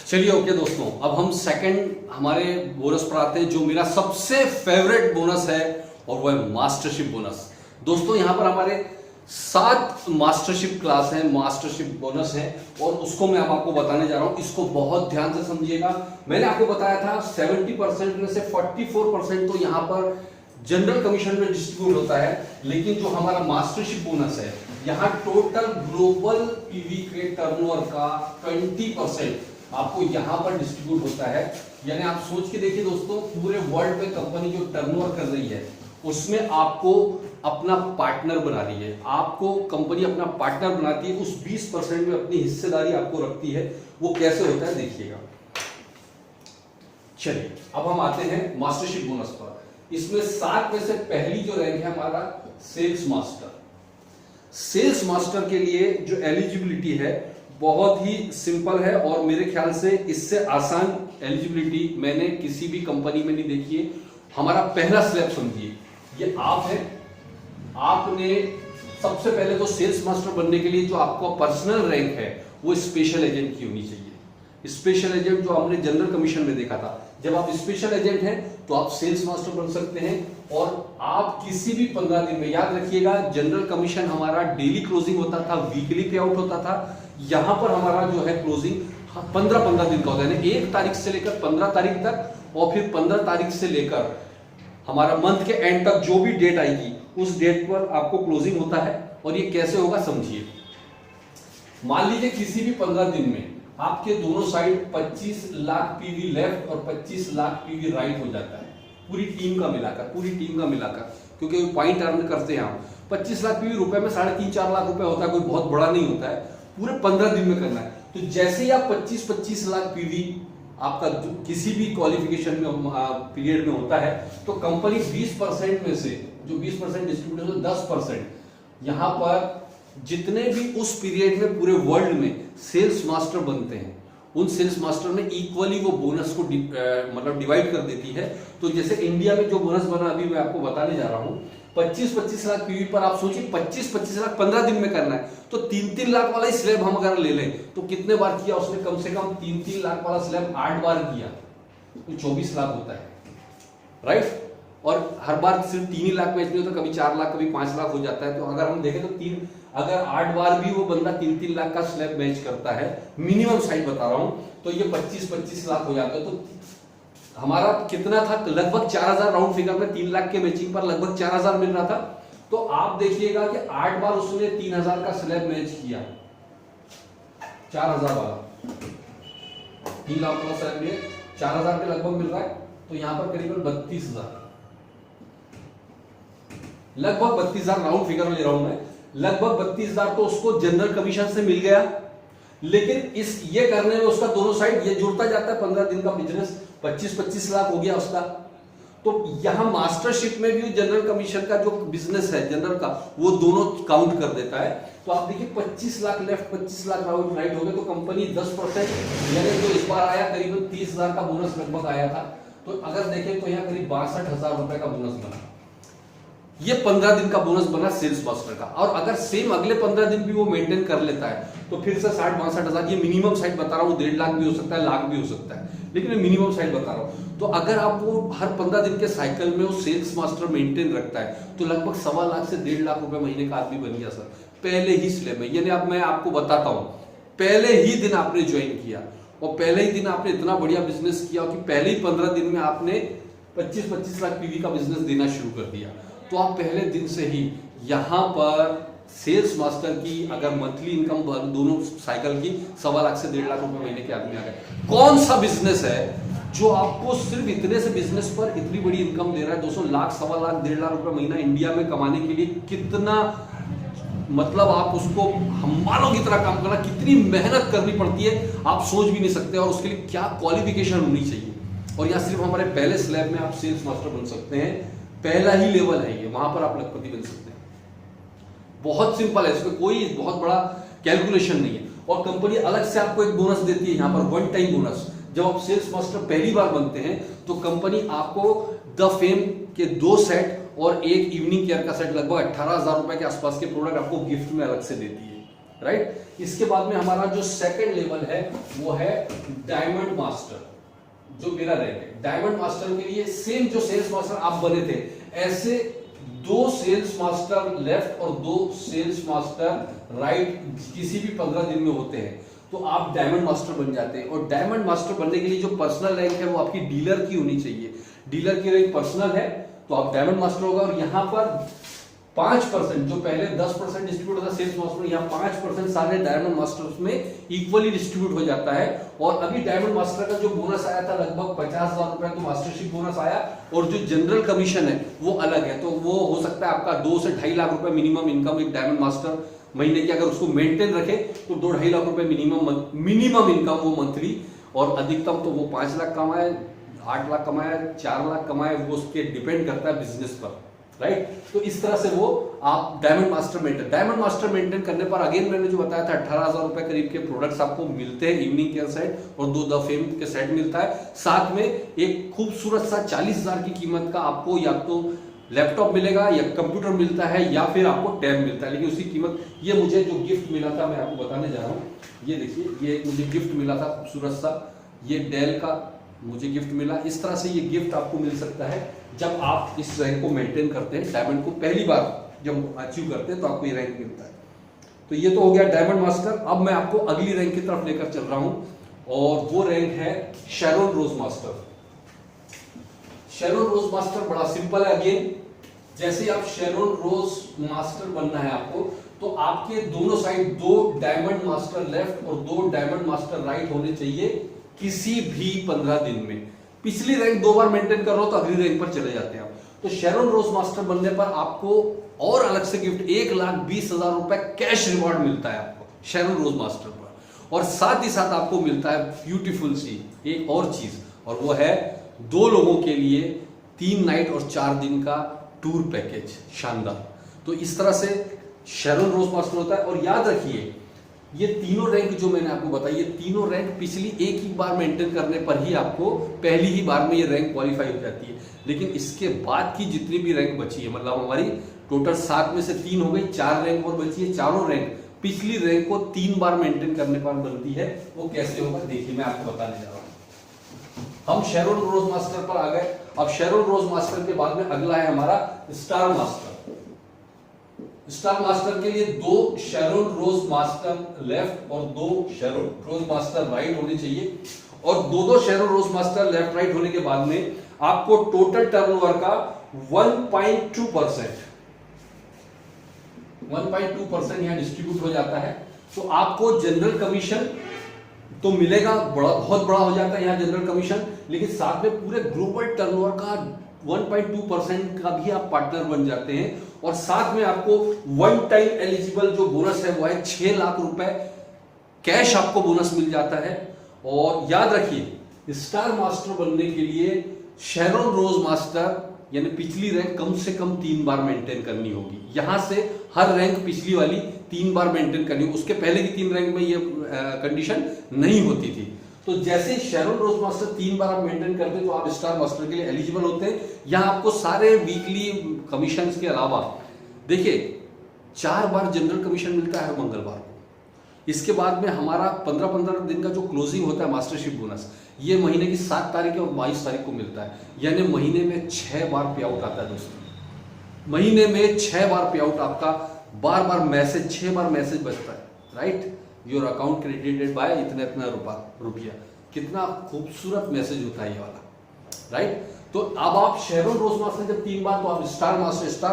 चलिए ओके दोस्तों, अब हम सेकंड हमारे बोनस पर आते हैं, जो मेरा सबसे फेवरेट बोनस है और वो है मास्टरशिप बोनस। दोस्तों यहां पर हमारे 7 मास्टरशिप क्लास है, मास्टरशिप बोनस है, और उसको मैं अब आपको बताने जा रहा हूं। इसको बहुत ध्यान से समझिएगा। मैंने आपको बताया था 70% में से 44% तो यहां पर जनरल कमीशन में डिस्ट्रीब्यूट होता है, लेकिन जो हमारा मास्टरशिप बोनस है यहां टोटल ग्लोबल पीवी के टर्नओवर का 20% आपको यहां पर डिस्ट्रीब्यूट होता है। यानी आप सोच के देखिए दोस्तों, पूरे वर्ल्ड में कंपनी जो टर्नओवर कर रही है उसमें आपको अपना पार्टनर बना रही है, आपको कंपनी अपना पार्टनर बनाती है, उस 20% में अपनी हिस्सेदारी आपको रखती है। वो कैसे होता है देखिएगा। चलिए अब हम आते हैं मास्टरशिप बोनस पर। इसमें 7 में से पहली जो रैंक है हमारा सेल्स मास्टर। सेल्स मास्टर के लिए जो एलिजिबिलिटी है बहुत ही सिंपल है और मेरे ख्याल से इससे आसान एलिजिबिलिटी मैंने किसी भी कंपनी में नहीं देखी है। हमारा पहला स्लैब समझिए, ये आप है। आपने सबसे पहले तो सेल्स मास्टर बनने के लिए जो आपका पर्सनल रैंक है वो स्पेशल एजेंट की होनी चाहिए। स्पेशल एजेंट जो हमने जनरल कमीशन में देखा था, जब आप स्पेशल एजेंट हैं तो आप सेल्स मास्टर बन सकते हैं। और आप किसी भी 15 दिन में, याद रखिएगा जनरल कमीशन हमारा डेली क्लोजिंग होता था, वीकली पे आउट होता था। यहां पर हमारा जो है क्लोजिंग 15-15 दिन का होता है, 1 तारीख से लेकर 15 तारीख तक, और फिर 15 तारीख से लेकर हमारा मंथ के एंड तक जो भी डेट आएगी उस डेट पर आपको क्लोजिंग होता है। और ये कैसे होगा समझिए। मान लीजिए किसी भी 15 दिन में आपके दोनों साइड 25 लाख पीवी लेफ्ट और 25 लाख पीवी राइट हो जाता है, पूरी टीम का मिलाकर, क्योंकि पॉइंट अर्न करते हैं हम। 25 लाख पीवी रुपए में 3.5-4 लाख रुपए होता है, कोई बहुत बड़ा नहीं होता है। पूरे 15 दिन में करना है। तो जैसे ही आप 25-25 लाख पीवी आपका किसी भी क्वालिफिकेशन में पीरियड में होता है, तो कंपनी 20% में से जो 20% डिस्ट्रीब्यूटर 10% यहां पर जितने भी उस पीरियड में पूरे वर्ल्ड में सेल्स मास्टर बनते हैं उन सेल्स मास्टर में इक्वली वो बोनस को मतलब डिवाइड कर देती है। तो जैसे इंडिया में जो बोनस बना अभी मैं आपको बताने जा रहा हूं, 25-25 लाख पीवी पर आप सोचिए 25-25 लाख 15 दिन में करना है, तो 3-3 लाख वाला ही स्लैब हम अगर ले लें तो कितने बार किया उसने? कम से कम 3-3 लाख वाला स्लैब 8 बार किया तो 24 लाख होता है, राइट। और हर बार सिर्फ 3 ही लाख मैच नहीं होता, कभी 4 लाख कभी 5 लाख हो जाता है। तो अगर हम देखें तो अगर 8 बार भी वो बंदा 3-3 लाख का स्लैब मैच करता है, मिनिमम साइड बता रहा हूं, तो ये 25-25 लाख हो जाता है। तो हमारा कितना था? लगभग 4000 राउंड फिगर में 3 लाख के मैचिंग पर लगभग 4000 मिल रहा था। तो आप देखिएगा कि 8 बार उसने 3000 का स्लैब मैच किया, 4000 वाला 3 लाख वाला स्लैब में 4000 के लगभग मिल रहा है। तो यहां पर करीबन 32,000, लगभग 32,000 राउंड फिगर ले रहा हूं मैं, लगभग 32,000 तो उसको जनरल कमीशन से मिल गया। लेकिन इस ये करने में उसका दोनों साइड ये जुड़ता जाता है, 15 दिन का बिजनेस 25-25 लाख हो गया उसका। तो यहां मास्टरशिप में भी जनरल कमीशन का जो बिजनेस है जनरल का, वो दोनों काउंट कर देता है। तो आप देखिए 25 लाख लेफ्ट 25 लाख राइट हो गए, तो कंपनी 10% यानी जो इस बार आया करीबन 30,000 का बोनस लगभग आया था। तो अगर देखें तो यहाँ करीब 62,000 रुपए का बोनस बना। ये 15 दिन का बोनस बना सेल्स मास्टर का। और अगर सेम अगले 15 दिन भी वो मेंटेन कर लेता है तो फिर से 60-62,000, ये मिनिमम साइड बता रहा हूँ, 1.5 लाख भी हो सकता है, लाख भी हो सकता है, लेकिन मैं मिनिमम साइड बता रहा हूँ। तो अगर आप वो हर 15 दिन के साइकिल में वो सेल्स मास्टर मेंटेन रखता है तो लगभग 1.25 लाख से 1.5 लाख रुपए महीने का आदमी बन गया सर, पहले ही स्लैब में। यानी अब मैं आपको बताता हूँ, पहले ही दिन आपने ज्वाइन किया और पहले ही दिन आपने इतना बढ़िया बिजनेस किया कि पहले ही 15 दिन में आपने 25-25 लाख पीवी का बिजनेस देना शुरू कर दिया। तो आप पहले दिन से ही यहां पर सेल्स मास्टर की अगर मंथली इनकम दोनों साइकिल की 1.25 लाख से 1.5 लाख रुपए महीने के आदमी आ गए। कौन सा बिजनेस है जो आपको सिर्फ इतने से बिजनेस पर इतनी बड़ी इनकम दे रहा है? 200 लाख 1.25 लाख 1.5 लाख रुपए महीना इंडिया में कमाने के लिए कितना, मतलब आप उसको हमालों की तरह काम करना, कितनी मेहनत करनी पड़ती है आप सोच भी नहीं सकते। और उसके लिए क्या क्वालिफिकेशन होनी चाहिए। और यहाँ सिर्फ हमारे पहले स्लैब में आप सेल्स मास्टर बन सकते हैं, पहला ही लेवल है ये, वहां पर आप लखपति बन सकते हैं। बहुत सिंपल है, इसमें कोई बहुत बड़ा कैलकुलेशन नहीं है। और कंपनी अलग से आपको एक बोनस देती है यहाँ पर, 1 टाइम बोनस। जब आप सेल्स मास्टर पहली बार बनते हैं तो कंपनी आपको द फेम के 2 सेट और 1 इवनिंग केयर का सेट, लगभग 18,000 रुपए के आसपास के प्रोडक्ट आपको गिफ्ट में अलग से देती है, राइट। इसके बाद में हमारा जो सेकंड लेवल है वो है डायमंड मास्टर, जो मेरा रैंक है। डायमंड मास्टर के लिए सेम जो सेल्स मास्टर आप बने थे, ऐसे 2 सेल्स मास्टर लेफ्ट और 2 सेल्स मास्टर राइट किसी भी 15 दिन में होते हैं तो आप डायमंड मास्टर बन जाते हैं। और डायमंड मास्टर बनने के लिए जो पर्सनल रैंक है वो आपकी डीलर की होनी चाहिए। डीलर की रैंक पर्सनल है तो आप डायमंड मास्टर होगा। और यहाँ पर 5%, जो पहले 10% डिस्ट्रीब्यूट होता सेल्स मास्टर, यहाँ 5% सारे डायमंड मास्टर्स में इक्वली डिस्ट्रीब्यूट हो जाता है। और अभी डायमंड मास्टर का जो बोनस आया था लगभग 50,000 रुपए, तो मास्टरशिप बोनस आया। और जो जनरल कमीशन है वो अलग है, तो वो हो सकता है आपका 2 से 2.5 लाख रुपए मिनिमम इनकम एक डायमंड मास्टर महीने की अगर उसको मेंटेन रखे तो 2-2.5 लाख रुपए मिनिमम इनकम वो मंथली। और अधिकतम तो वो 5 लाख कमाए, 8 लाख कमाए 4 लाख कमाए, वो उसके डिपेंड करता है बिजनेस पर, राइट। तो इस तरह से वो आप डायमंड मास्टर मेंटेन करने पर अगेन मैंने जो बताया था 18,000 रुपए करीब के प्रोडक्ट्स आपको मिलते हैं, इवनिंग केयर सेट और 2 द फेम के सेट मिलता है। साथ में एक खूबसूरत सा 40,000 की कीमत का आपको या तो लैपटॉप मिलेगा या कंप्यूटर मिलता है या फिर आपको टैब मिलता है, लेकिन उसकी कीमत, ये मुझे जो गिफ्ट मिला था मैं आपको बताने जा रहा हूँ। ये देखिए, ये मुझे गिफ्ट मिला था खूबसूरत सा, ये डेल का मुझे गिफ्ट मिला। इस तरह से ये गिफ्ट आपको मिल सकता है जब आप इस रैंक को मेंटेन करते हैं, डायमंड को पहली बार जब अचीव करते हैं तो आपको ये रैंक मिलता है। तो ये तो हो गया डायमंड मास्टर। अब मैं आपको अगली रैंक की तरफ लेकर चल रहा हूं और वो रैंक है शेरोन रोज मास्टर। शेरोन रोज मास्टर बड़ा सिंपल है। अगेन जैसे आप शेरोन रोज मास्टर बनना है आपको, तो आपके दोनों साइड 2 डायमंड मास्टर लेफ्ट और 2 डायमंड मास्टर राइट होने चाहिए किसी भी 15 दिन में। पिछली रैंक 2 बार मेंटेन कर रहे हो तो अगली रैंक पर चले जाते हैं आप। तो शेरोन रोज मास्टर बनने पर आपको और अलग से गिफ्ट 1,20,000 रुपए कैश रिवॉर्ड मिलता है आपको शेरोन रोज मास्टर पर। और साथ ही साथ आपको मिलता है ब्यूटीफुल सी एक और चीज, और वो है 2 लोगों के लिए 3 नाइट और 4 दिन का टूर पैकेज, शानदार। तो इस तरह से शेरोन रोज मास्टर होता है। और याद रखिए, ये तीनों रैंक जो मैंने आपको बताई, ये तीनों रैंक पिछली एक ही बार मेंटेन करने पर ही आपको पहली ही बार में ये रैंक क्वालिफाई हो जाती है। लेकिन इसके बाद की जितनी भी रैंक बची है, मतलब हमारी टोटल 7 में से 3 हो गई, 4 रैंक और बची है। चारों रैंक पिछली रैंक को 3 बार मेंटेन करने पर बनती है। वो कैसे होगा देखिए, मैं आपको बताने जा रहा हूँ। हम शेरोन रोज मास्टर पर आ गए। अब शेरोन रोज मास्टर के बाद में अगला है हमारा स्टार मास्टर। स्टार मास्टर के लिए 2 शेरोन रोज मास्टर लेफ्ट और 2 शेरोन रोज मास्टर राइट होने चाहिए। और 2 शेरोन रोज मास्टर लेफ्ट राइट होने के बाद में आपको टोटल टर्नओवर का 1.2% यहां डिस्ट्रीब्यूट हो जाता है। तो आपको जनरल कमीशन तो मिलेगा, बहुत बड़ा हो जाता है यहाँ जनरल कमीशन, लेकिन साथ में पूरे ग्लोबल टर्नओवर का 1.2% का भी आप पार्टनर बन जाते हैं। और साथ में आपको वन टाइम एलिजिबल जो बोनस है वो है 6 लाख रुपए कैश आपको बोनस मिल जाता है। और याद रखिए, स्टार मास्टर बनने के लिए शेरोन रोज मास्टर यानी पिछली रैंक कम से कम 3 बार मेंटेन करनी होगी। यहां से हर रैंक पिछली वाली 3 बार मेंटेन करनी होगी। उसके पहले की 3 रैंक में ये कंडीशन नहीं होती थी। तो जैसे शेरोन रोज मास्टर 3 बार आप मेंटेन करते हैं तो आप स्टार मास्टर के लिए एलिजिबल होते हैं। यहाँ आपको सारे वीकली कमीशन के अलावा देखिए 4 बार जनरल कमीशन मिलता है मंगलवार को। इसके बाद में हमारा 15-15 दिन का जो क्लोजिंग होता है मास्टरशिप बोनस, ये महीने की 7 तारीख और 22 तारीख को मिलता है। यानी महीने में 6 बार पे आउट आता है दोस्तों। महीने में 6 बार पे आउट आपका, बार बार मैसेज, 6 बार मैसेज बजता है, right, your account credited bye इतना इतना रुपया। कितना खूबसूरत मैसेज होता है ये वाला, राइट। तो अब आप शेरोन रोज मास्टर जब 3 बार, तो आप स्टार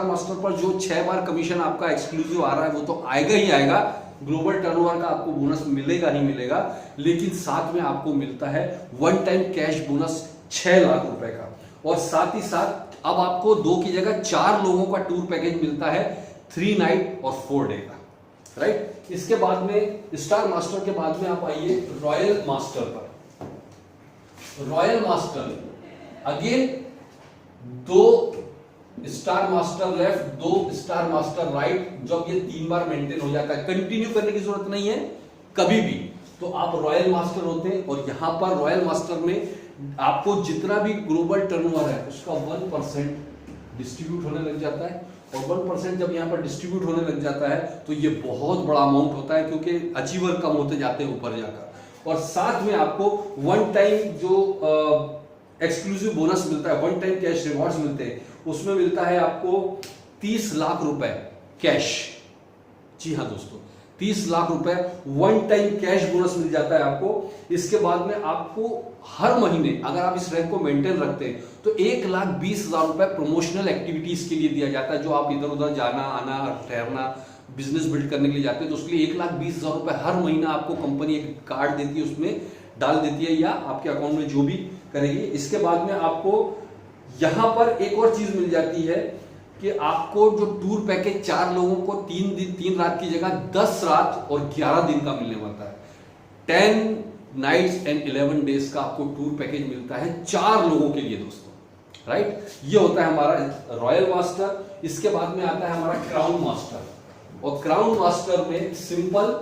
मास्टर पर जो 6 बार कमीशन आपका एक्सक्लूसिव आ रहा है वो तो आएगा ही आएगा। ग्लोबल टर्नओवर का आपको बोनस मिलेगा ही मिलेगा, लेकिन साथ में आपको मिलता है one time cash bonus 6 lakh रुपए का। और साथ ही साथ अब आपको 2 की जगह 4 लोगों का टूर पैकेज मिलता है, 3 नाइट और 4 डे का, राइट। इसके बाद में स्टार मास्टर के बाद में आप आइए रॉयल मास्टर पर। Royal master again 2 star master left, 2 star master right. जब ये 3 बार मेंटेन हो जाता है, कंटिन्यू करने की जरूरत नहीं है कभी भी, तो आप रॉयल मास्टर होते हैं। और यहां पर रॉयल मास्टर में आपको जितना भी ग्लोबल टर्नओवर है उसका 1% डिस्ट्रीब्यूट होने लग जाता है। और 1% जब यहाँ पर डिस्ट्रीब्यूट होने लग जाता है तो ये बहुत बड़ा अमाउंट होता है, क्योंकि अचीवर कम होते जाते हैं ऊपर जाकर। और साथ में आपको वन टाइम जो एक्सक्लूसिव बोनस मिलता है, वन टाइम कैश रिवॉर्ड्स मिलते हैं, उसमें मिलता है आपको 30 लाख रुपए कैश। जी हाँ दोस्तों, 30 लाख रुपए वन टाइम कैश बोनस मिल जाता है आपको। इसके बाद में आपको हर महीने अगर आप इस रैंक को मेंटेन रखते हैं तो 1,20,000 रुपए प्रमोशनल एक्टिविटीज के लिए दिया जाता है। जो आप इधर उधर जाना आना ठहरना बिजनेस बिल्ड करने के लिए जाते हैं, तो उसके लिए 1,20,000 रुपए हर महीना आपको कंपनी एक कार्ड देती है, उसमें डाल देती है या आपके अकाउंट में जो भी करेगी। इसके बाद में आपको यहां पर एक और चीज मिल जाती है कि आपको जो टूर पैकेज 4 लोगों को 3 दिन 3 रात की जगह 10 रात और 11 दिन का मिलने वाला है। 10 नाइट्स एंड 11 डेज का आपको टूर पैकेज मिलता है 4 लोगों के लिए दोस्तों, राइट। ये होता है हमारा रॉयल मास्टर। इसके बाद में आता है हमारा क्राउन मास्टर, और क्राउन मास्टर में सिंपल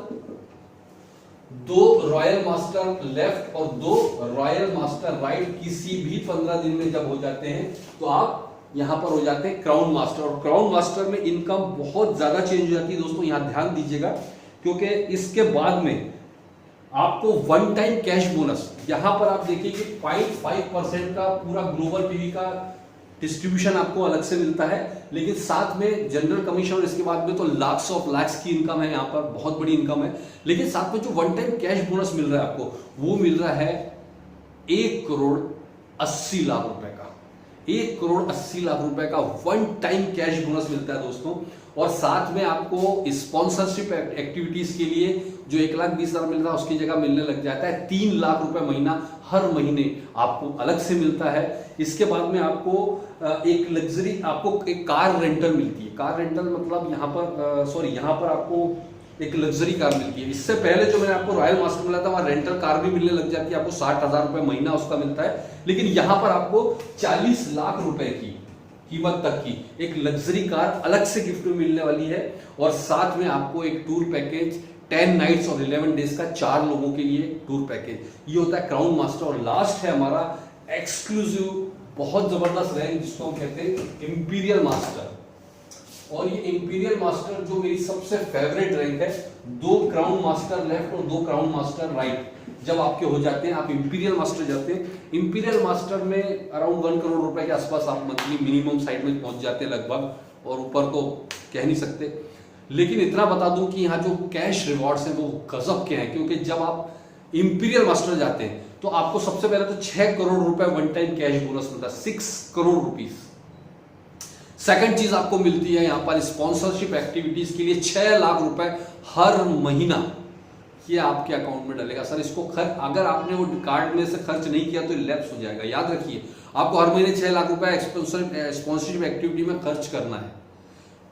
2 रॉयल मास्टर लेफ्ट और 2 रॉयल मास्टर राइट किसी भी 15 दिन में जब हो जाते हैं तो आप यहां पर हो जाते हैं क्राउन मास्टर। और क्राउन मास्टर में इनकम बहुत ज्यादा चेंज हो जाती है दोस्तों, यहां ध्यान दीजिएगा, क्योंकि इसके बाद में आपको वन टाइम कैश बोनस, यहां पर आप देखिए कि 0.5% का पूरा ग्लोबल टीवी का डिस्ट्रीब्यूशन आपको अलग से मिलता है, लेकिन साथ में जनरल कमीशन और इसके बाद में तो लाख्स ऑफ लाख्स की इनकम है, यहाँ पर बहुत बड़ी इनकम है। लेकिन साथ में जो वन टाइम कैश बोनस मिल रहा है आपको, वो मिल रहा है 1,80,00,000 रुपए का। 1,80,00,000 रुपए का वन टाइम कैश बोनस मिलता है दोस्तों। और साथ में आपको स्पॉन्सरशिप एक्टिविटीज के लिए जो 1,20,000 मिल रहा है उसकी जगह मिलने लग जाता है 3 लाख रुपए महीना, हर महीने आपको अलग से मिलता है। इसके बाद में आपको एक लग्जरी, आपको एक कार रेंटल मिलती है। कार रेंटल मतलब यहाँ पर आपको एक लग्जरी कार मिलती है। इससे पहले जो मैंने आपको रॉयल मास्टर मिला था वहां रेंटल कार भी मिलने लग जाती है, आपको 60,000 रुपए महीना उसका मिलता है। लेकिन यहां पर आपको 40 लाख रुपए की कीमत तक की एक लग्जरी कार अलग से गिफ्ट में मिलने वाली है। और साथ में आपको एक टूर पैकेज 10 नाइट्स और 11 डेज का 4 लोगों के लिए टूर पैकेज, ये होता है क्राउन मास्टर। और लास्ट है हमारा एक्सक्लूसिव बहुत जबरदस्त रैंक जिसको हम कहते हैं इंपीरियल मास्टर। और ये इंपीरियल मास्टर जो मेरी सबसे फेवरेट रैंक है, 2 क्राउन मास्टर लेफ्ट और 2 क्राउन मास्टर राइट जब आपके हो जाते हैं, आप इंपीरियल मास्टर जाते हैं। इंपीरियल मास्टर में अराउंड 1 करोड़ रुपए के आसपास आप मंथली मिनिमम साइड में पहुंच जाते हैं लगभग, और ऊपर तो कह नहीं सकते। लेकिन इतना बता दूं कि यहाँ जो कैश रिवॉर्ड्स हैं वो गजब के हैं, क्योंकि जब आप इंपीरियल मास्टर जाते हैं तो आपको सबसे पहले तो 6 करोड़ रुपए वन टाइम कैश बोनस मिलता है, 6 करोड़ रुपीस। सेकंड चीज आपको मिलती है यहाँ पर स्पॉन्सरशिप एक्टिविटीज के लिए 6 लाख रुपए हर महीना, ये आपके अकाउंट में डलेगा। सर इसको अगर आपने वो कार्ड में से खर्च नहीं किया तो लैप्स हो जाएगा, याद रखिए आपको हर महीने 6 लाख रुपए स्पॉन्सरशिप एक्टिविटी में खर्च करना है।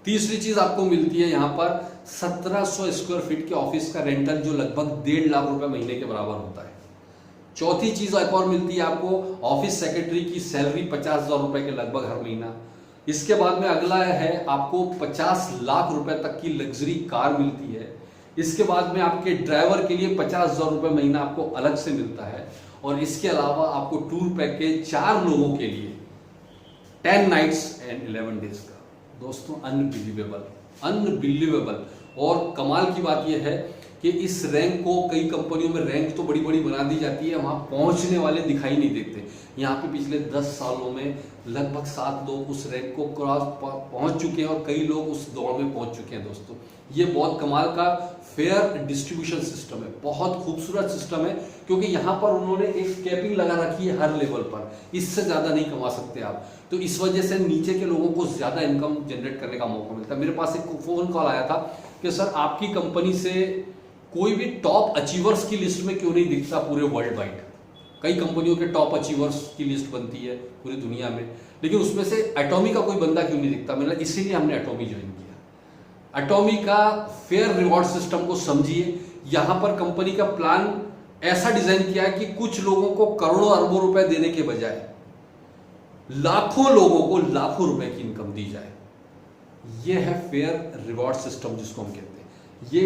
तीसरी चीज आपको मिलती है यहाँ पर 1700 स्क्वायर फीट के ऑफिस का रेंटल, जो लगभग 1.5 लाख रुपए महीने के बराबर होता है। चौथी चीज एक और मिलती है आपको, ऑफिस सेक्रेटरी की सैलरी 50,000 रुपए के लगभग हर महीना। इसके बाद में अगला है आपको 50 लाख रुपए तक की लग्जरी कार मिलती है। इसके बाद में आपके ड्राइवर के लिए 50,000 रुपए महीना आपको अलग से मिलता है। और इसके अलावा आपको टूर पैकेज 4 लोगों के लिए 10 नाइट्स एंड 11 डेज का। दोस्तों अनबिलीवेबल। और कमाल की बात यह है कि इस रैंक को कई कंपनियों में रैंक तो बड़ी बड़ी बना दी जाती है, वहां पहुंचने वाले दिखाई नहीं देते। यहाँ पे पिछले 10 सालों में लगभग 7 लोग उस रैंक को क्रॉस पहुंच चुके हैं, और कई लोग उस दौड़ में पहुंच चुके हैं। दोस्तों ये बहुत कमाल का फेयर डिस्ट्रीब्यूशन सिस्टम है, बहुत खूबसूरत सिस्टम है, क्योंकि यहाँ पर उन्होंने एक कैपिंग लगा रखी है हर लेवल पर, इससे ज्यादा नहीं कमा सकते आप। तो इस वजह से नीचे के लोगों को ज्यादा इनकम जनरेट करने का मौका मिलता है। मेरे पास एक फोन कॉल आया था कि सर आपकी कंपनी से कोई भी टॉप अचीवर्स की लिस्ट में क्यों नहीं दिखता पूरे वर्ल्ड वाइड। कई कंपनियों के टॉप अचीवर्स की लिस्ट बनती है पूरी दुनिया में, लेकिन उसमें से एटॉमी का कोई बंदा क्यों नहीं दिखता। मतलब इसीलिए हमने एटॉमी ज्वाइन किया। एटॉमी का फेयर रिवॉर्ड सिस्टम को समझिए। यहां पर कंपनी का प्लान ऐसा डिजाइन किया है कि कुछ लोगों को करोड़ों अरबों रुपए देने के बजाय लाखों लोगों को लाखों रुपए की इनकम दी जाए। यह है फेयर रिवॉर्ड सिस्टम जिसको हम कहते हैं। ये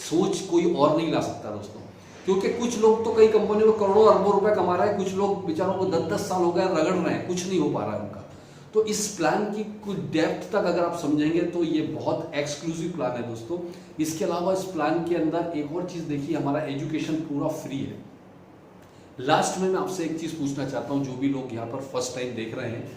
सोच कोई और नहीं ला सकता दोस्तों, क्योंकि कुछ लोग तो कई कंपनियों में करोड़ों अरबों रुपए कमा रहे हैं, कुछ लोग बेचारों को 10-10 साल हो गए रगड़ रहे हैं, कुछ नहीं हो पा रहा है उनका। तो इस प्लान की कुछ डेप्थ तक अगर आप समझेंगे तो ये बहुत एक्सक्लूसिव प्लान है दोस्तों। इसके अलावा इस प्लान के अंदर एक और चीज देखिए, हमारा एजुकेशन पूरा फ्री है। लास्ट में मैं आपसे एक चीज पूछना चाहता हूं, जो भी लोग यहाँ पर फर्स्ट टाइम देख रहे हैं,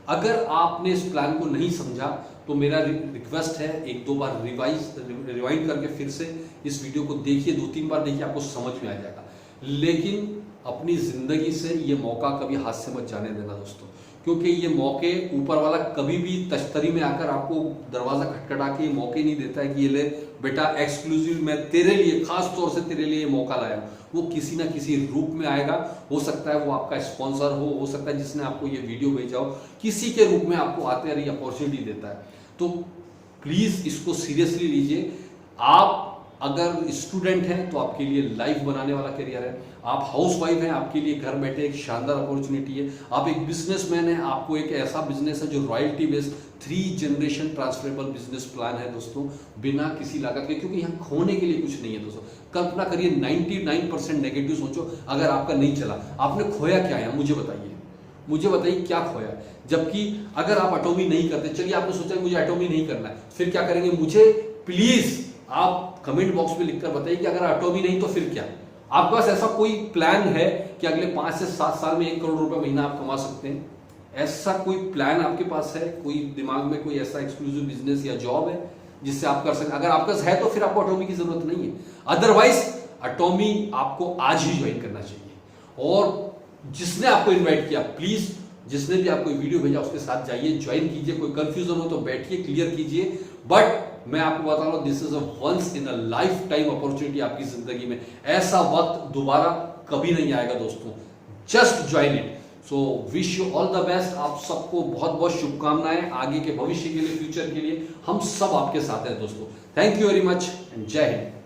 अगर आपने इस प्लान को नहीं समझा तो मेरा रिक्वेस्ट है 1-2 बार रिवाइंड करके फिर से इस वीडियो को देखिए, 2-3 बार देखिए, आपको समझ में आ जाएगा। लेकिन अपनी जिंदगी से ये मौका कभी हाथ से मत जाने देना दोस्तों, क्योंकि ये मौके ऊपर वाला कभी भी तश्तरी में आकर आपको दरवाजा खटखटा के ये मौके नहीं देता है कि ये ले बेटा एक्सक्लूसिव मैं तेरे लिए, खास तौर से तेरे लिए ये मौका लाया हूं। वो किसी ना किसी रूप में आएगा। हो सकता है वो आपका स्पॉन्सर हो सकता है जिसने आपको ये वीडियो भेजा हो, किसी के रूप में आपको आते रही अपॉर्चुनिटी देता है। तो प्लीज इसको सीरियसली लीजिए। आप अगर स्टूडेंट हैं तो आपके लिए लाइफ बनाने वाला करियर है। आप हाउस वाइफ हैं, आपके लिए घर बैठे एक शानदार अपॉर्चुनिटी है। आप एक बिजनेसमैन हैं, आपको एक ऐसा बिजनेस है जो royalty based 3 generation transferable business plan है दोस्तों, बिना किसी लागत के, क्योंकि यहाँ खोने के लिए कुछ नहीं है दोस्तों। कल्पना करिए 99% नेगेटिव सोचो, अगर आपका नहीं चला, आपने खोया क्या है मुझे बताइए क्या खोया है। जबकि अगर आप एटॉमी नहीं करते, चलिए आपने सोचा मुझे एटॉमी नहीं करना है, फिर क्या करेंगे, मुझे प्लीज आप कमेंट बॉक्स में लिखकर बताइए कि अगर एटॉमी नहीं तो फिर क्या। आपके पास ऐसा कोई प्लान है कि अगले 5 से 7 साल में 1 करोड़ रुपए महीना आप कमा सकते हैं? ऐसा कोई प्लान आपके पास है? कोई दिमाग में कोई ऐसा एक्सक्लूसिव बिजनेस या जॉब है जिससे आप कर सकते? अगर आपके पास है तो फिर आपको एटॉमी की जरूरत नहीं है, अदरवाइज एटॉमी आपको आज ही ज्वाइन करना चाहिए। और जिसने आपको इन्वाइट किया, प्लीज जिसने भी आपको वीडियो भेजा उसके साथ जाइए, ज्वाइन कीजिए। कोई कंफ्यूजन हो तो बैठिए, क्लियर कीजिए। बट मैं आपको बता रहा हूं, this is a once in a lifetime opportunity आपकी जिंदगी में। ऐसा वक्त दोबारा कभी नहीं आएगा दोस्तों, just join it. So wish you all the best. आप सबको बहुत बहुत शुभकामनाएं आगे के भविष्य के लिए, फ्यूचर के लिए। हम सब आपके साथ हैं दोस्तों। Thank you very much and जय हिंद।